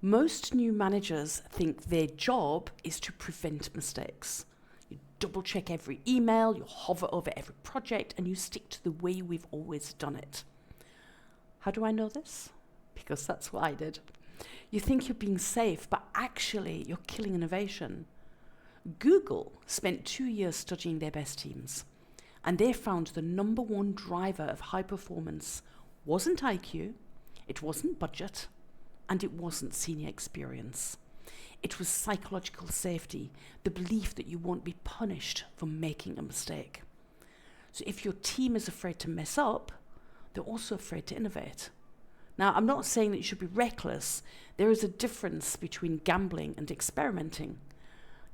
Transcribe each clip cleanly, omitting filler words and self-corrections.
Most new managers think their job is to prevent mistakes. You double check every email, you hover over every project, and you stick to the way we've always done it. How do I know this? Because that's what I did. You think you're being safe, but actually you're killing innovation. Google spent 2 years studying their best teams, and they found the number one driver of high performance wasn't IQ, it wasn't budget, and it wasn't senior experience. It was psychological safety, the belief that you won't be punished for making a mistake. So if your team is afraid to mess up, they're also afraid to innovate. Now, I'm not saying that you should be reckless. There is a difference between gambling and experimenting.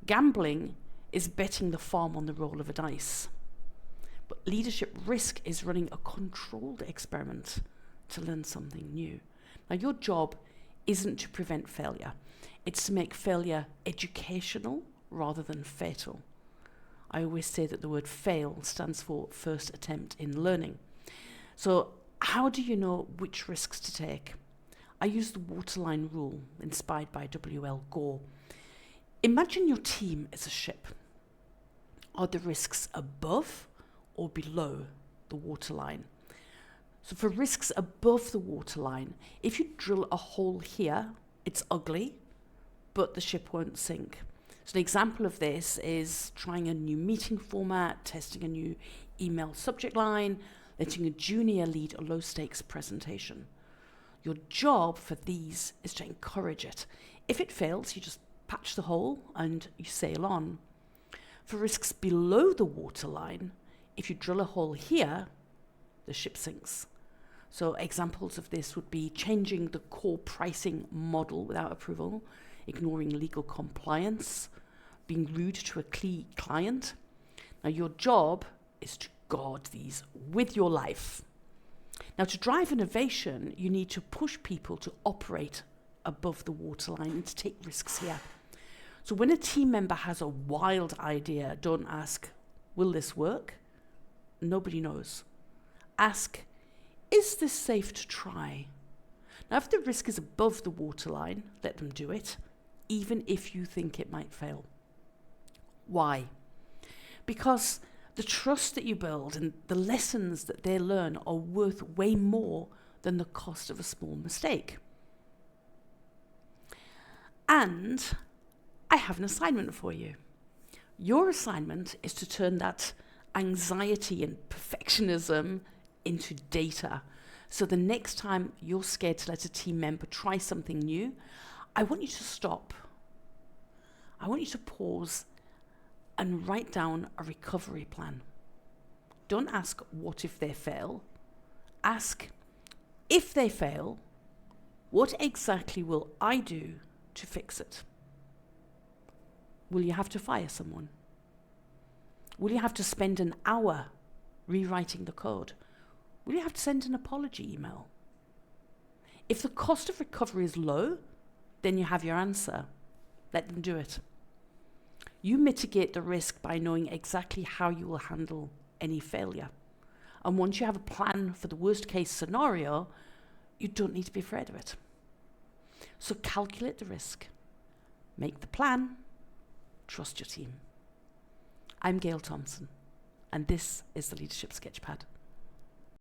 Gambling is betting the farm on the roll of a dice. But leadership risk is running a controlled experiment to learn something new. Now, your job isn't to prevent failure. It's to make failure educational rather than fatal. I always say that the word fail stands for first attempt in learning. So how do you know which risks to take? I use the waterline rule inspired by W.L. Gore. Imagine your team as a ship. Are the risks above or below the waterline? So for risks above the waterline, if you drill a hole here, it's ugly, but the ship won't sink. So an example of this is trying a new meeting format, testing a new email subject line, letting a junior lead a low-stakes presentation. Your job for these is to encourage it. If it fails, you just patch the hole and you sail on. For risks below the waterline, if you drill a hole here, the ship sinks. So examples of this would be changing the core pricing model without approval, ignoring legal compliance, being rude to a key client. Now your job is to guard these with your life. Now to drive innovation, you need to push people to operate above the waterline and to take risks here. So when a team member has a wild idea, don't ask, will this work? Nobody knows. Ask, is this safe to try? Now, if the risk is above the waterline, let them do it, even if you think it might fail. Why? Because the trust that you build and the lessons that they learn are worth way more than the cost of a small mistake. And I have an assignment for you. Your assignment is to turn that anxiety and perfectionism into data. So the next time you're scared to let a team member try something new, I want you to stop. I want you to pause and write down a recovery plan. Don't ask, what if they fail? Ask, if they fail, what exactly will I do to fix it? Will you have to fire someone? Will you have to spend an hour rewriting the code? Will you have to send an apology email? If the cost of recovery is low, then you have your answer. Let them do it. You mitigate the risk by knowing exactly how you will handle any failure. And once you have a plan for the worst case scenario, you don't need to be afraid of it. So calculate the risk. Make the plan. Trust your team. I'm Gail Thompson, and this is the Leadership Sketchpad.